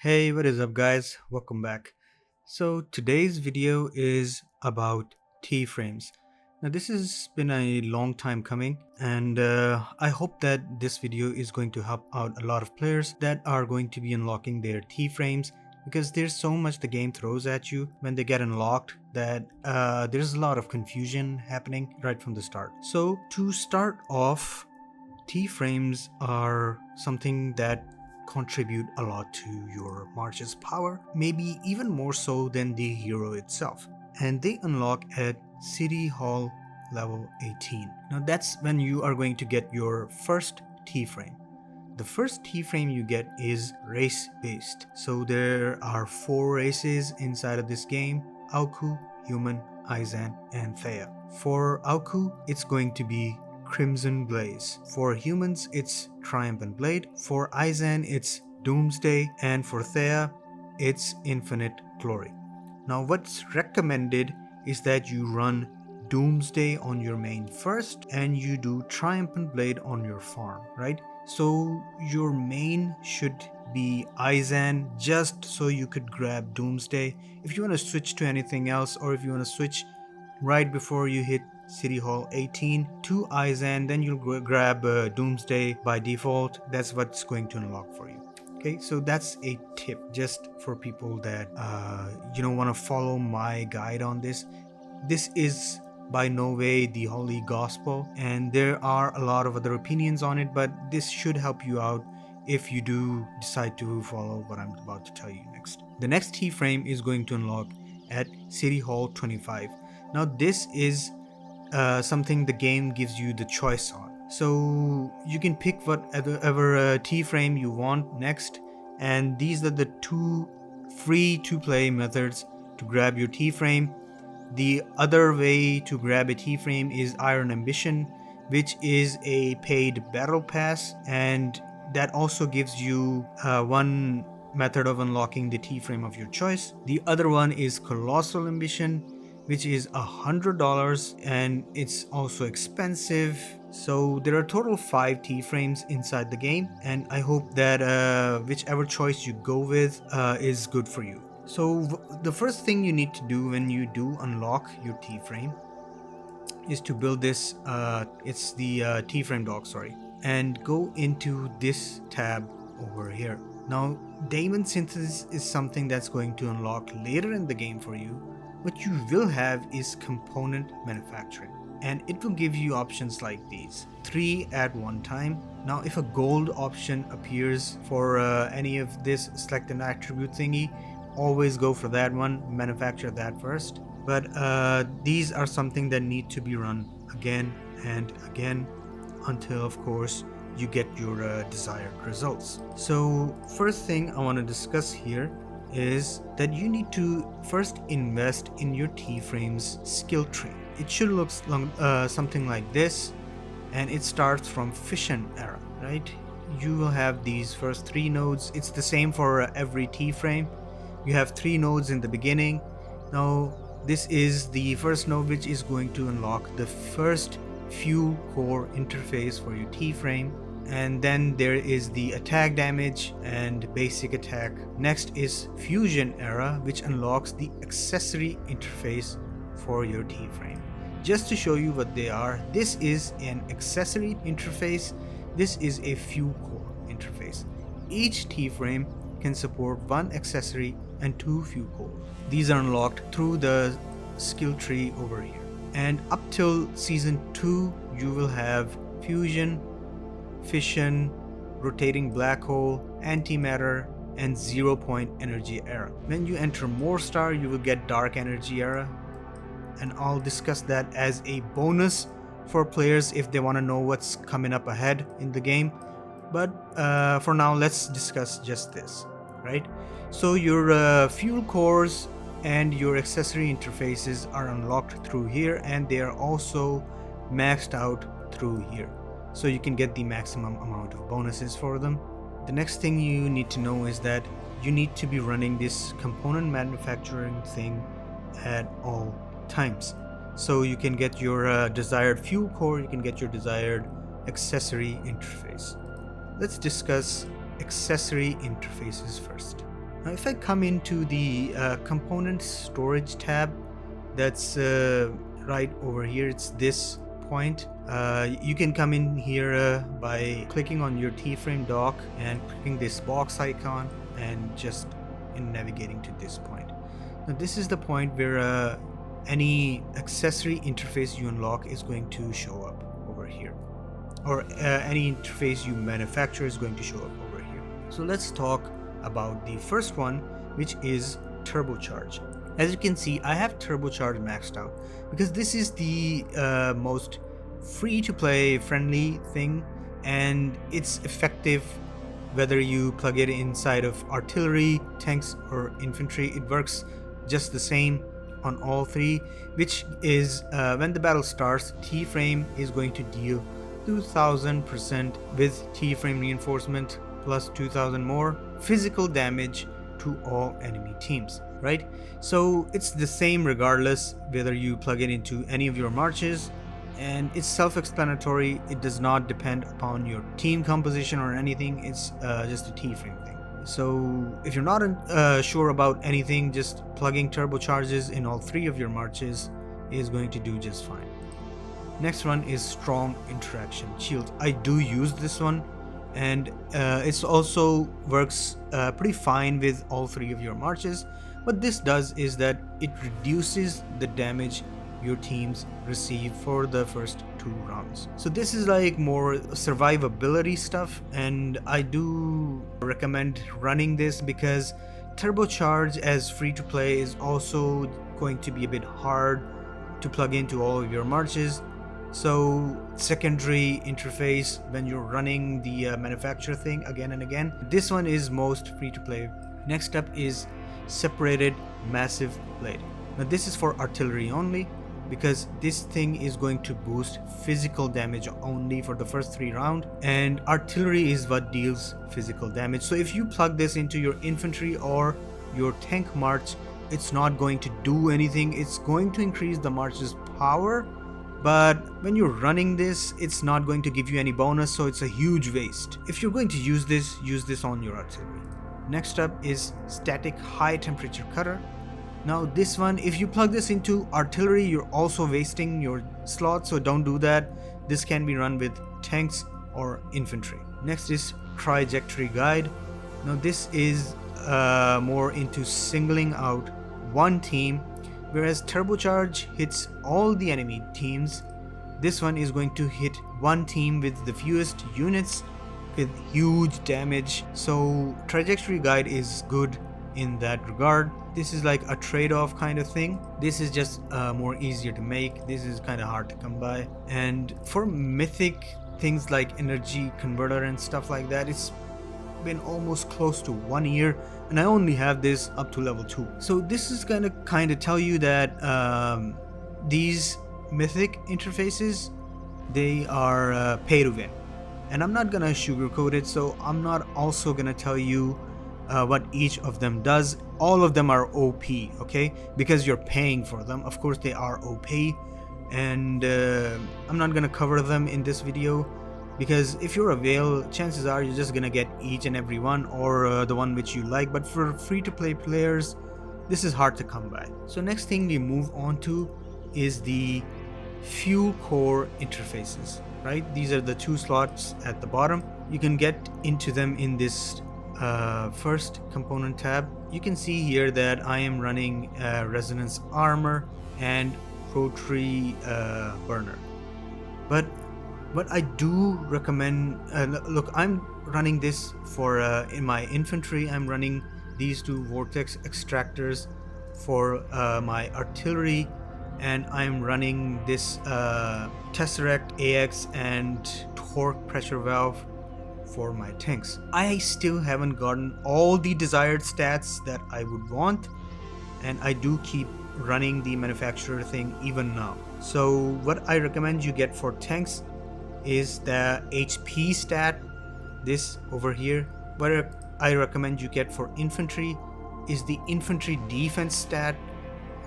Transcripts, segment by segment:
Hey, what is up, guys? Welcome back. So, today's video is about T frames. Now, this has been a long time coming, and I hope that this video is going to help out a lot of players that are going to be unlocking their T frames because there's so much the game throws at you when they get unlocked that there's a lot of confusion happening right from the start. So, to start off, T frames are something that contribute a lot to your March's power, maybe even more so than the hero itself. And they unlock at City Hall level 18. Now that's when you are going to get your first T frame. The first T frame you get is race based. So there are 4 races inside of this game: Auku, Human, Izan, and Thea. For Auku, it's going to be Crimson Blaze. For humans, it's Triumphant Blade. For Izan, it's Doomsday. And for Thea, it's Infinite Glory. Now, what's recommended is that you run Doomsday on your main first and you do Triumphant Blade on your farm, right? So your main should be Izan just so you could grab Doomsday. If you want to switch to anything else, or if you want to switch right before you hit City Hall 18 to Izan, then you'll grab Doomsday by default. That's what's going to unlock for you. Okay, so that's a tip just for people that want to follow my guide on this. This is by no way the holy gospel, and there are a lot of other opinions on it, but this should help you out if you do decide to follow what I'm about to tell you next. The next T frame is going to unlock at City Hall 25. Now this is something the game gives you the choice on. So you can pick whatever T frame you want next, and these are the 2 free to play methods to grab your T frame. The other way to grab a T frame is Iron Ambition, which is a paid battle pass, and that also gives you one method of unlocking the T frame of your choice. The other one is Colossal Ambition, which is $100, and it's also expensive. So there are total 5 T frames inside the game, and I hope that whichever choice you go with is good for you. So the first thing you need to do when you do unlock your T frame is to build this. It's the T frame dock, sorry, and go into this tab over here. Now, Diamond Synthesis is something that's going to unlock later in the game for you. What you will have is component manufacturing, and it will give you options like these, 3 at one time. Now if a gold option appears for any of this, select an attribute thingy, always go for that one, manufacture that first. But these are something that need to be run again and again until, of course, you get your desired results. So first thing I want to discuss here is that you need to first invest in your T-frame's skill tree. It should look something like this, and it starts from Fission era, right? You will have these first 3 nodes. It's the same for every T-frame. You have 3 nodes in the beginning. Now this is the first node, which is going to unlock the first fuel core interface for your T-frame. And then there is the attack damage and basic attack. Next is Fusion era, which unlocks the accessory interface for your T-frame. Just to show you what they are, this is an accessory interface, this is a fuel core interface. Each T-frame can support 1 accessory and 2 fuel cores. These are unlocked through the skill tree over here. And up till season 2, you will have Fusion, Fission, Rotating Black Hole, Antimatter, and 0 Point Energy era. When you enter More Star, you will get Dark Energy era, and I'll discuss that as a bonus for players if they want to know what's coming up ahead in the game. But for now, let's discuss just this, right? So your fuel cores and your accessory interfaces are unlocked through here, and they are also maxed out through here, so you can get the maximum amount of bonuses for them. The next thing you need to know is that you need to be running this component manufacturing thing at all times, so you can get your desired fuel core, you can get your desired accessory interface. Let's discuss accessory interfaces first. Now if I come into the component storage tab, that's right over here, it's this point. You can come in here by clicking on your T-frame dock and clicking this box icon and just navigating to this point. Now this is the point where any accessory interface you unlock is going to show up over here, or any interface you manufacture is going to show up over here. So let's talk about the first one, which is turbocharge. As you can see, I have turbocharge maxed out because this is the most free to play friendly thing, and it's effective whether you plug it inside of artillery, tanks, or infantry. It works just the same on all three, which is when the battle starts, T-frame is going to deal 2000% with T-frame reinforcement plus 2000 more physical damage to all enemy teams, right? So it's the same regardless whether you plug it into any of your marches, and it's self-explanatory. It does not depend upon your team composition or anything. It's just a T-frame thing. So if you're not sure about anything, just plugging turbocharges in all three of your marches is going to do just fine. Next one is strong interaction shield. I do use this one, and it also works pretty fine with all three of your marches. What this does is that it reduces the damage your teams receive for the first 2 rounds. So this is like more survivability stuff, and I do recommend running this because turbocharge as free to play is also going to be a bit hard to plug into all of your marches. So secondary interface when you're running the manufacturer thing again and again, this one is most free to play. Next up is separated massive blade. Now this is for artillery only, because this thing is going to boost physical damage only for the first 3 rounds, and artillery is what deals physical damage. So if you plug this into your infantry or your tank march, it's not going to do anything. It's going to increase the march's power, but when you're running this, it's not going to give you any bonus, so it's a huge waste. If you're going to use this on your artillery. Next up is static high temperature cutter. Now this one, if you plug this into artillery, you're also wasting your slot, so don't do that. This can be run with tanks or infantry. Next is trajectory guide. Now this is more into singling out one team, whereas turbocharge hits all the enemy teams. This one is going to hit one team with the fewest units with huge damage. So trajectory guide is good in that regard. This is like a trade-off kind of thing. This is just more easier to make. This is kind of hard to come by. And for mythic things like energy converter and stuff like that, it's been almost close to 1 year, and I only have this up to level 2. So this is gonna kind of tell you that these mythic interfaces, they are pay to win, and I'm not gonna sugarcoat it. So I'm not also gonna tell you what each of them does. All of them are OP, okay? Because you're paying for them. Of course they are OP, and I'm not gonna cover them in this video, because if you're a whale, chances are you're just gonna get each and every one, or the one which you like. But for free to play players, this is hard to come by. So next thing we move on to is the fuel core interfaces, right? These are the 2 slots at the bottom. You can get into them in this first component tab. You can see here that I am running resonance armor and rotary burner. But what I do recommend, look, I'm running this for in my infantry. I'm running these 2 vortex extractors for my artillery, and I'm running this Tesseract AX and torque pressure valve for my tanks. I still haven't gotten all the desired stats that I would want, and I do keep running the manufacturer thing even now. So what I recommend you get for tanks is the HP stat, this over here. What I recommend you get for infantry is the infantry defense stat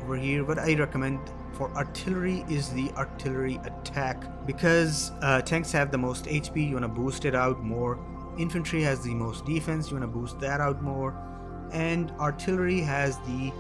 over here. What I recommend for artillery is the artillery attack, because tanks have the most HP, you want to boost it out more. Infantry has the most defense, you want to boost that out more. and artillery has the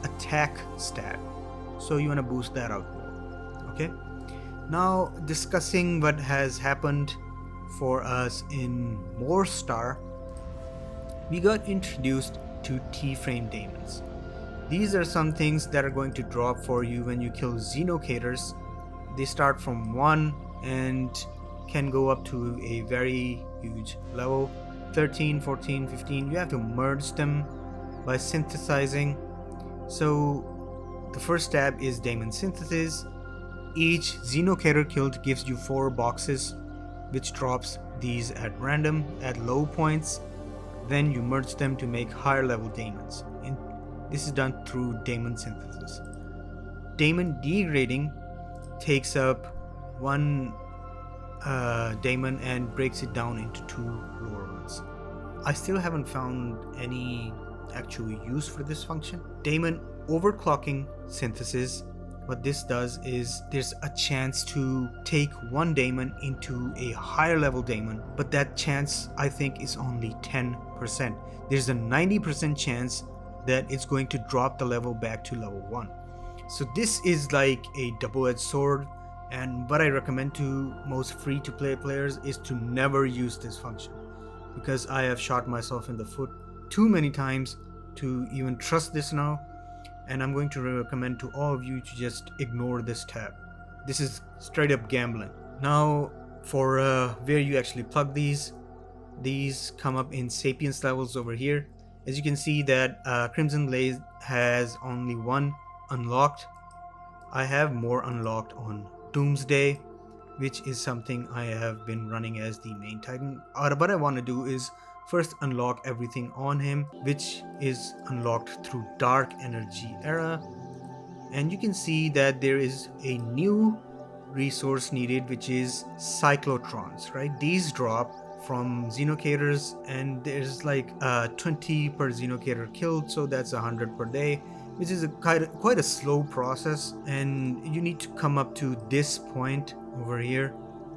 attack stat, so you want to boost that out more. Okay, now discussing what has happened for us in More Star, we got introduced to T-frame daemons. These are some things that are going to drop for you when you kill xenocators. They start from 1 and can go up to a very huge level, 13, 14, 15. You have to merge them by synthesizing. So the first tab is Daemon Synthesis. Each xenocator killed gives you 4 boxes, which drops these at random at low points. Then you merge them to make higher level daemons. This is done through Daemon Synthesis. Daemon Degrading takes up 1 daemon and breaks it down into 2 lower ones. I still haven't found any actual use for this function. Daemon Overclocking Synthesis, what this does is there's a chance to take 1 daemon into a higher level daemon, but that chance I think is only 10%. There's a 90% chance that it's going to drop the level back to level 1. So this is like a double-edged sword, and what I recommend to most free-to-play players is to never use this function, because I have shot myself in the foot too many times to even trust this now, and I'm going to recommend to all of you to just ignore this tab. This is straight up gambling. Now for where you actually plug these come up in Sapience levels over here. As you can see that Crimson Blaze has only 1 unlocked. I have more unlocked on Doomsday, which is something I have been running as the main Titan. What I want to do is first unlock everything on him, which is unlocked through Dark Energy Era. And you can see that there is a new resource needed, which is Cyclotrons, right? These drop from xenocators, and there's like 20 per xenocator killed, so that's 100 per day, which is quite a slow process, and you need to come up to this point over here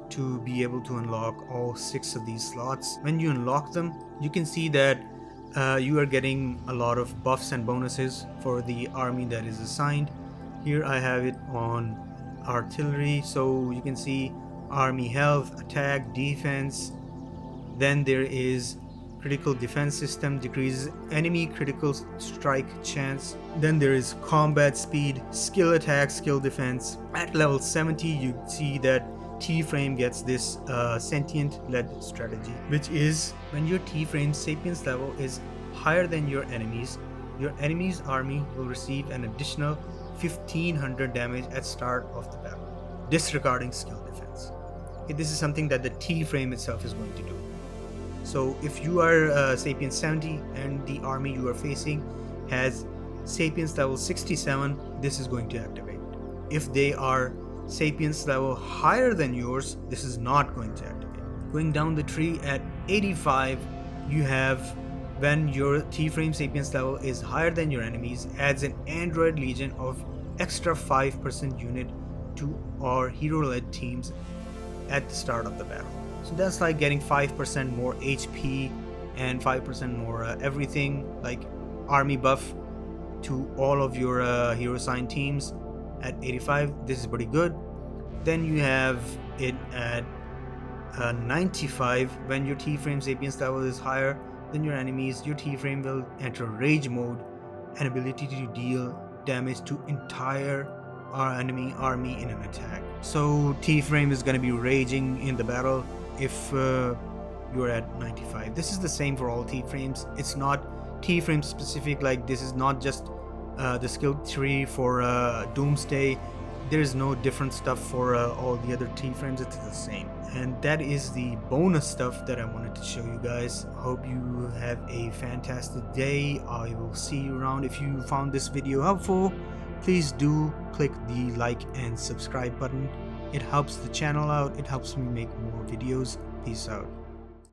to be able to unlock all 6 of these slots. When you unlock them, you can see that you are getting a lot of buffs and bonuses for the army that is assigned. Here I have it on artillery, so you can see army health, attack, defense. Then there is critical defense system, decreases enemy critical strike chance. Then there is combat speed, skill attack, skill defense. At level 70 you see that T-frame gets this sentient led strategy, which is when your T-frame sapience level is higher than your enemy's army will receive an additional 1500 damage at start of the battle, disregarding skill defense. Okay, this is something that the T-frame itself is going to do. So if you are Sapiens 70 and the army you are facing has Sapiens level 67, this is going to activate. If they are Sapiens level higher than yours, this is not going to activate. Going down the tree at 85, you have when your T-frame Sapiens level is higher than your enemies, adds an Android Legion of extra 5% unit to our hero-led teams at the start of the battle. So that's like getting 5% more HP and 5% more everything, like army buff to all of your hero assigned teams at 85. This is pretty good. Then you have it at 95. When your T-frame Sapiens level is higher than your enemies, your T-frame will enter rage mode, an ability to deal damage to entire enemy army in an attack. So T-frame is going to be raging in the battle if you're at 95. This is the same for all T-frames. It's not T-frame specific, like this is not just the skill tree for Doomsday. There's no different stuff for all the other T-frames. It's the same. And that is the bonus stuff that I wanted to show you guys. Hope you have a fantastic day. I will see you around. If you found this video helpful, please do click the like and subscribe button. It helps the channel out. It helps me make more videos. Peace out.